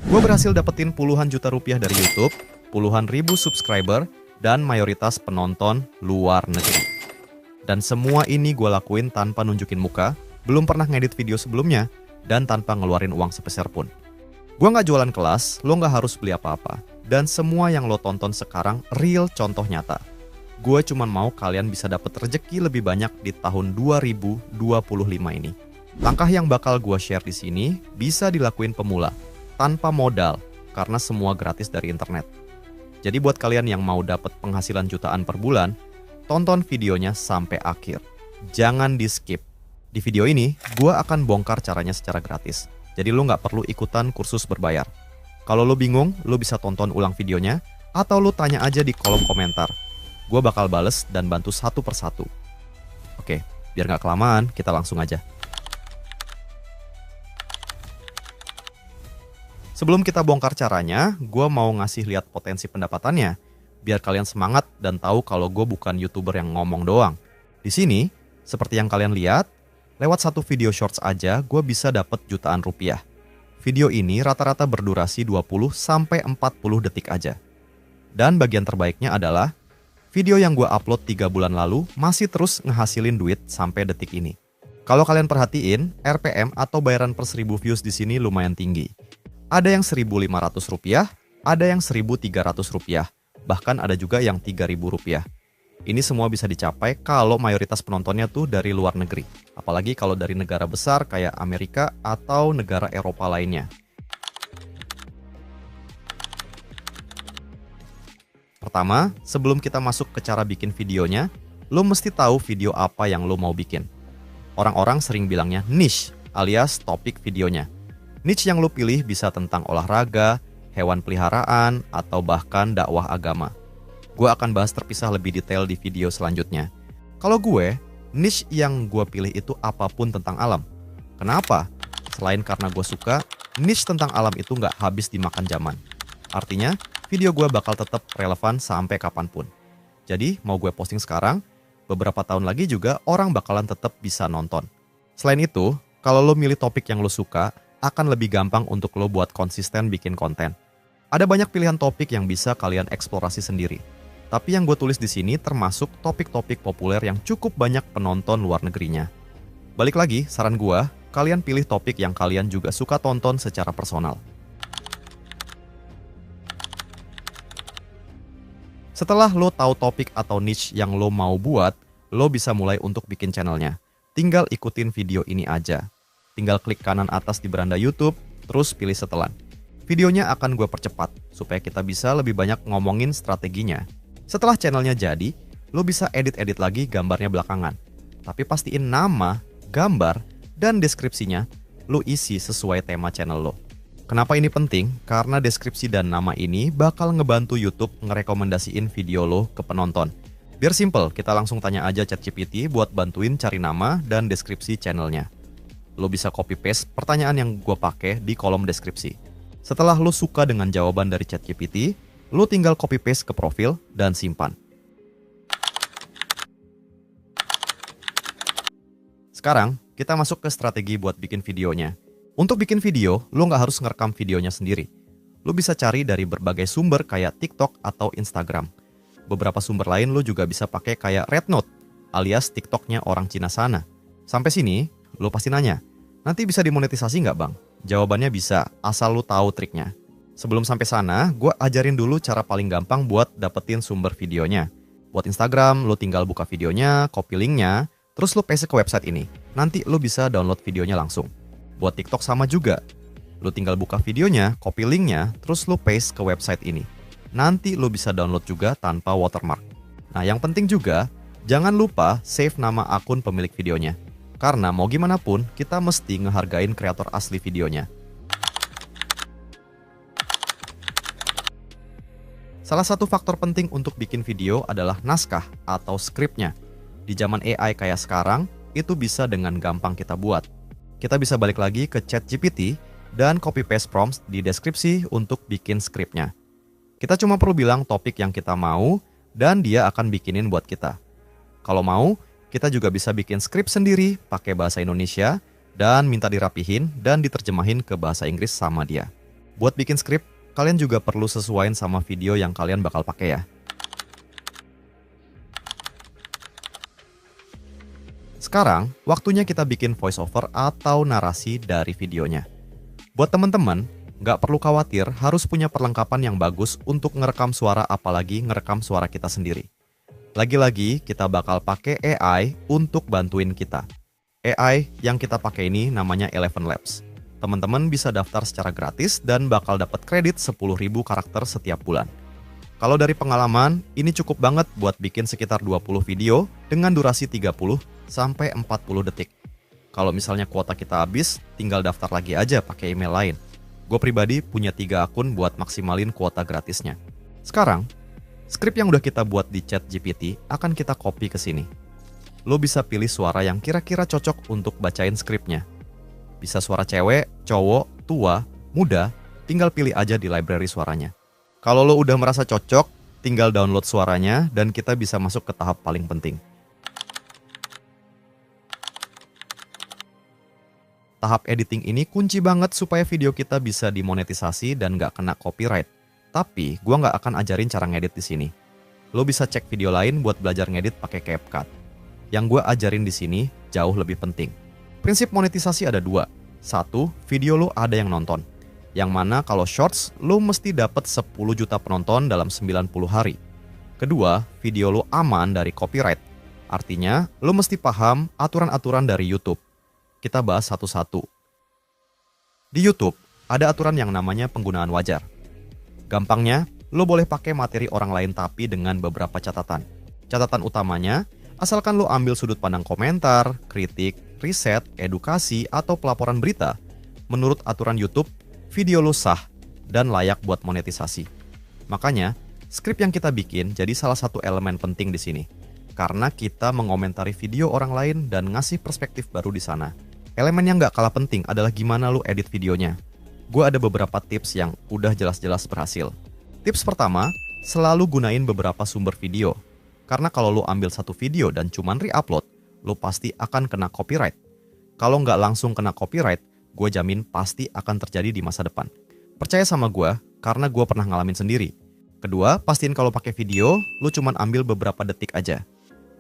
Gue berhasil dapetin puluhan juta rupiah dari YouTube, puluhan ribu subscriber, dan mayoritas penonton luar negeri. Dan semua ini gue lakuin tanpa nunjukin muka, belum pernah ngedit video sebelumnya, dan tanpa ngeluarin uang sepeser pun. Gue nggak jualan kelas, lo nggak harus beli apa-apa. Dan semua yang lo tonton sekarang real contoh nyata. Gue cuma mau kalian bisa dapet rezeki lebih banyak di tahun 2025 ini. Langkah yang bakal gue share di sini bisa dilakuin pemula, tanpa modal, karena semua gratis dari internet. Jadi buat kalian yang mau dapat penghasilan jutaan per bulan, tonton videonya sampai akhir. Jangan di-skip. Di video ini, gue akan bongkar caranya secara gratis. Jadi lo nggak perlu ikutan kursus berbayar. Kalau lo bingung, lo bisa tonton ulang videonya, atau lo tanya aja di kolom komentar. Gue bakal bales dan bantu satu persatu. Oke, biar nggak kelamaan, kita langsung aja. Sebelum kita bongkar caranya, gue mau ngasih lihat potensi pendapatannya, biar kalian semangat dan tahu kalau gue bukan YouTuber yang ngomong doang. Di sini, seperti yang kalian lihat, lewat satu video shorts aja gue bisa dapat jutaan rupiah. Video ini rata-rata berdurasi 20-40 detik aja. Dan bagian terbaiknya adalah, video yang gue upload 3 bulan lalu masih terus ngehasilin duit sampai detik ini. Kalau kalian perhatiin, RPM atau bayaran per 1000 views di sini lumayan tinggi. Ada yang Rp1.500, ada yang Rp1.300, bahkan ada juga yang Rp3.000. Ini semua bisa dicapai kalau mayoritas penontonnya tuh dari luar negeri. Apalagi kalau dari negara besar kayak Amerika atau negara Eropa lainnya. Pertama, sebelum kita masuk ke cara bikin videonya, lo mesti tahu video apa yang lo mau bikin. Orang-orang sering bilangnya niche, alias topik videonya. Niche yang lo pilih bisa tentang olahraga, hewan peliharaan, atau bahkan dakwah agama. Gue akan bahas terpisah lebih detail di video selanjutnya. Kalau gue, niche yang gue pilih itu apapun tentang alam. Kenapa? Selain karena gue suka, niche tentang alam itu nggak habis dimakan zaman. Artinya, video gue bakal tetap relevan sampai kapanpun. Jadi, mau gue posting sekarang, beberapa tahun lagi juga orang bakalan tetap bisa nonton. Selain itu, kalau lo milih topik yang lo suka, akan lebih gampang untuk lo buat konsisten bikin konten. Ada banyak pilihan topik yang bisa kalian eksplorasi sendiri. Tapi yang gue tulis di sini termasuk topik-topik populer yang cukup banyak penonton luar negerinya. Balik lagi, saran gue, kalian pilih topik yang kalian juga suka tonton secara personal. Setelah lo tahu topik atau niche yang lo mau buat, lo bisa mulai untuk bikin channelnya. Tinggal ikutin video ini aja. Tinggal klik kanan atas di beranda YouTube, terus pilih setelan. Videonya akan gue percepat, supaya kita bisa lebih banyak ngomongin strateginya. Setelah channelnya jadi, lo bisa edit-edit lagi gambarnya belakangan. Tapi pastiin nama, gambar, dan deskripsinya lo isi sesuai tema channel lo. Kenapa ini penting? Karena deskripsi dan nama ini bakal ngebantu YouTube ngerekomendasiin video lo ke penonton. Biar simple, kita langsung tanya aja ChatGPT buat bantuin cari nama dan deskripsi channelnya. Lo bisa copy-paste pertanyaan yang gue pakai di kolom deskripsi. Setelah lo suka dengan jawaban dari ChatGPT, lo tinggal copy-paste ke profil dan simpan. Sekarang, kita masuk ke strategi buat bikin videonya. Untuk bikin video, lo nggak harus ngerekam videonya sendiri. Lo bisa cari dari berbagai sumber kayak TikTok atau Instagram. Beberapa sumber lain lo juga bisa pakai kayak Rednote, alias TikToknya orang Cina sana. Sampai sini, lo pasti nanya, nanti bisa dimonetisasi nggak bang? Jawabannya bisa, asal lo tahu triknya. Sebelum sampai sana, gue ajarin dulu cara paling gampang buat dapetin sumber videonya. Buat Instagram, lo tinggal buka videonya, copy linknya, terus lo paste ke website ini. Nanti lo bisa download videonya langsung. Buat TikTok sama juga. Lo tinggal buka videonya, copy linknya, terus lo paste ke website ini. Nanti lo bisa download juga tanpa watermark. Nah yang penting juga, jangan lupa save nama akun pemilik videonya. Karena mau gimana pun, kita mesti ngehargain kreator asli videonya. Salah satu faktor penting untuk bikin video adalah naskah atau skripnya. Di zaman AI kayak sekarang, itu bisa dengan gampang kita buat. Kita bisa balik lagi ke ChatGPT dan copy-paste prompts di deskripsi untuk bikin skripnya. Kita cuma perlu bilang topik yang kita mau, dan dia akan bikinin buat kita. Kalau mau, kita juga bisa bikin skrip sendiri pakai bahasa Indonesia dan minta dirapihin dan diterjemahin ke bahasa Inggris sama dia. Buat bikin skrip, kalian juga perlu sesuaiin sama video yang kalian bakal pakai ya. Sekarang, waktunya kita bikin voiceover atau narasi dari videonya. Buat teman-teman, nggak perlu khawatir harus punya perlengkapan yang bagus untuk ngerekam suara, apalagi ngerekam suara kita sendiri. Lagi-lagi, kita bakal pakai AI untuk bantuin kita. AI yang kita pakai ini namanya Eleven Labs. Teman-teman bisa daftar secara gratis dan bakal dapat kredit 10.000 karakter setiap bulan. Kalau dari pengalaman, ini cukup banget buat bikin sekitar 20 video dengan durasi 30 sampai 40 detik. Kalau misalnya kuota kita habis, tinggal daftar lagi aja pakai email lain. Gue pribadi punya 3 akun buat maksimalin kuota gratisnya. Sekarang, skrip yang udah kita buat di ChatGPT akan kita copy ke sini. Lo bisa pilih suara yang kira-kira cocok untuk bacain skripnya. Bisa suara cewek, cowok, tua, muda, tinggal pilih aja di library suaranya. Kalau lo udah merasa cocok, tinggal download suaranya dan kita bisa masuk ke tahap paling penting. Tahap editing ini kunci banget supaya video kita bisa dimonetisasi dan nggak kena copyright. Tapi gua nggak akan ajarin cara ngedit di sini. Lo bisa cek video lain buat belajar ngedit pakai CapCut. Yang gua ajarin di sini jauh lebih penting. Prinsip monetisasi ada 2. 1, video lo ada yang nonton. Yang mana kalau shorts, lo mesti dapat 10 juta penonton dalam 90 hari. Kedua, video lo aman dari copyright. Artinya, lo mesti paham aturan-aturan dari YouTube. Kita bahas satu-satu. Di YouTube, ada aturan yang namanya penggunaan wajar. Gampangnya, lo boleh pakai materi orang lain tapi dengan beberapa catatan. Catatan utamanya, asalkan lo ambil sudut pandang komentar, kritik, riset, edukasi, atau pelaporan berita, menurut aturan YouTube, video lo sah dan layak buat monetisasi. Makanya, skrip yang kita bikin jadi salah satu elemen penting di sini. Karena kita mengomentari video orang lain dan ngasih perspektif baru di sana. Elemen yang nggak kalah penting adalah gimana lo edit videonya. Gue ada beberapa tips yang udah jelas-jelas berhasil. Tips pertama, selalu gunain beberapa sumber video. Karena kalau lo ambil satu video dan cuman re-upload, lo pasti akan kena copyright. Kalau nggak langsung kena copyright, gue jamin pasti akan terjadi di masa depan. Percaya sama gue, karena gue pernah ngalamin sendiri. Kedua, pastiin kalau pakai video, lo cuman ambil beberapa detik aja.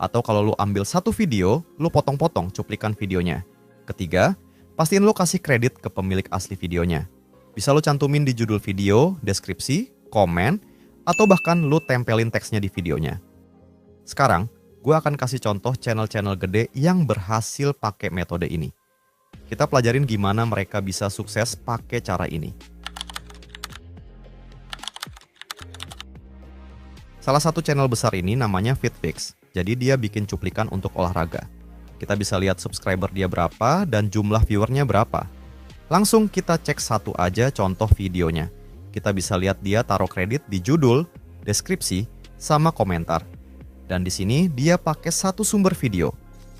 Atau kalau lo ambil satu video, lo potong-potong cuplikan videonya. Ketiga, pastiin lo kasih kredit ke pemilik asli videonya. Bisa lo cantumin di judul video, deskripsi, komen, atau bahkan lo tempelin teksnya di videonya. Sekarang, gue akan kasih contoh channel-channel gede yang berhasil pakai metode ini. Kita pelajarin gimana mereka bisa sukses pakai cara ini. Salah satu channel besar ini namanya FitFix. Jadi dia bikin cuplikan untuk olahraga. Kita bisa lihat subscriber dia berapa dan jumlah viewernya berapa. Langsung kita cek satu aja contoh videonya. Kita bisa lihat dia taruh kredit di judul, deskripsi, sama komentar. Dan di sini dia pakai satu sumber video.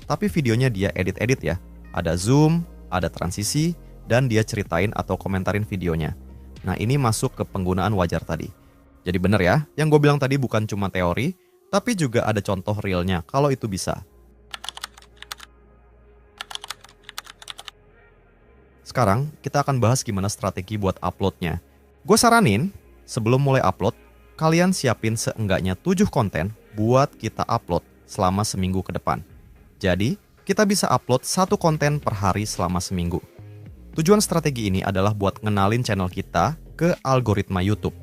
Tapi videonya dia edit-edit ya. Ada zoom, ada transisi, dan dia ceritain atau komentarin videonya. Nah, ini masuk ke penggunaan wajar tadi. Jadi bener ya, yang gue bilang tadi bukan cuma teori, tapi juga ada contoh realnya kalau itu bisa. Sekarang, kita akan bahas gimana strategi buat uploadnya. Gue saranin, sebelum mulai upload, kalian siapin seenggaknya 7 konten buat kita upload selama seminggu ke depan. Jadi, kita bisa upload 1 konten per hari selama seminggu. Tujuan strategi ini adalah buat ngenalin channel kita ke algoritma YouTube.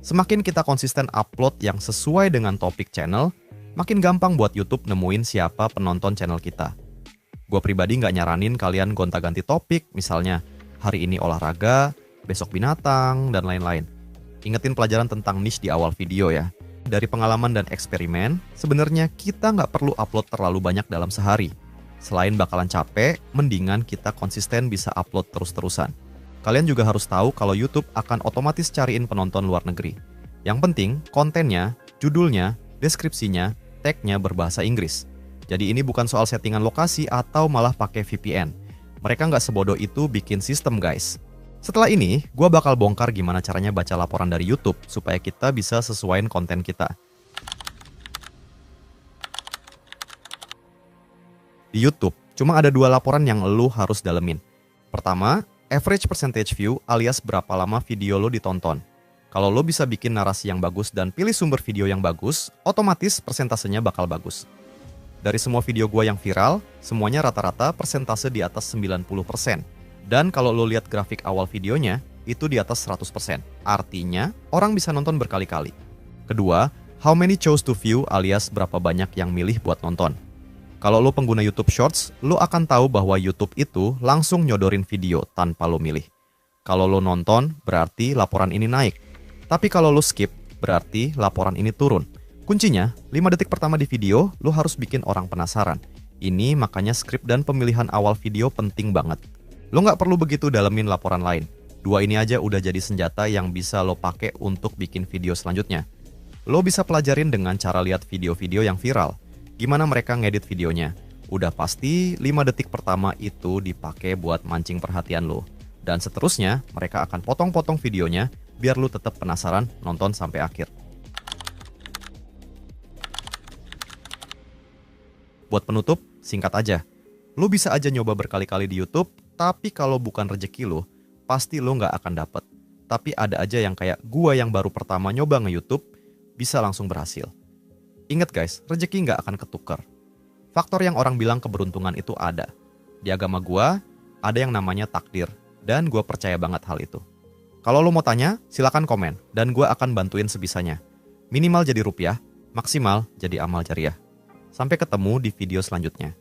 Semakin kita konsisten upload yang sesuai dengan topik channel, makin gampang buat YouTube nemuin siapa penonton channel kita. Gue pribadi nggak nyaranin kalian gonta-ganti topik, misalnya hari ini olahraga, besok binatang, dan lain-lain. Ingetin pelajaran tentang niche di awal video ya. Dari pengalaman dan eksperimen, sebenarnya kita nggak perlu upload terlalu banyak dalam sehari. Selain bakalan capek, mendingan kita konsisten bisa upload terus-terusan. Kalian juga harus tahu kalau YouTube akan otomatis cariin penonton luar negeri. Yang penting, kontennya, judulnya, deskripsinya, tag-nya berbahasa Inggris. Jadi ini bukan soal settingan lokasi atau malah pakai VPN. Mereka nggak sebodoh itu bikin sistem guys. Setelah ini, gue bakal bongkar gimana caranya baca laporan dari YouTube supaya kita bisa sesuaiin konten kita. Di YouTube, cuma ada 2 laporan yang lu harus dalemin. Pertama, Average percentage view alias berapa lama video lo ditonton. Kalau lo bisa bikin narasi yang bagus dan pilih sumber video yang bagus, otomatis persentasenya bakal bagus. Dari semua video gua yang viral, semuanya rata-rata persentase di atas 90%. Dan kalau lo lihat grafik awal videonya, itu di atas 100%. Artinya, orang bisa nonton berkali-kali. Kedua, how many chose to view alias berapa banyak yang milih buat nonton. Kalau lo pengguna YouTube Shorts, lo akan tahu bahwa YouTube itu langsung nyodorin video tanpa lo milih. Kalau lo nonton, berarti laporan ini naik. Tapi kalau lo skip, berarti laporan ini turun. Kuncinya, 5 detik pertama di video, lo harus bikin orang penasaran. Ini makanya skrip dan pemilihan awal video penting banget. Lo nggak perlu begitu dalemin laporan lain. 2 ini aja udah jadi senjata yang bisa lo pakai untuk bikin video selanjutnya. Lo bisa pelajarin dengan cara lihat video-video yang viral. Gimana mereka ngedit videonya. Udah pasti 5 detik pertama itu dipakai buat mancing perhatian lo. Dan seterusnya, mereka akan potong-potong videonya biar lo tetap penasaran nonton sampai akhir. Buat penutup, singkat aja. Lo bisa aja nyoba berkali-kali di YouTube, tapi kalau bukan rejeki lo, pasti lo nggak akan dapet. Tapi ada aja yang kayak gua yang baru pertama nyoba nge-YouTube, bisa langsung berhasil. Ingat guys, rejeki nggak akan ketukar. Faktor yang orang bilang keberuntungan itu ada. Di agama gua, ada yang namanya takdir, dan gua percaya banget hal itu. Kalau lo mau tanya, silakan komen, dan gua akan bantuin sebisanya. Minimal jadi rupiah, maksimal jadi amal jariah. Sampai ketemu di video selanjutnya.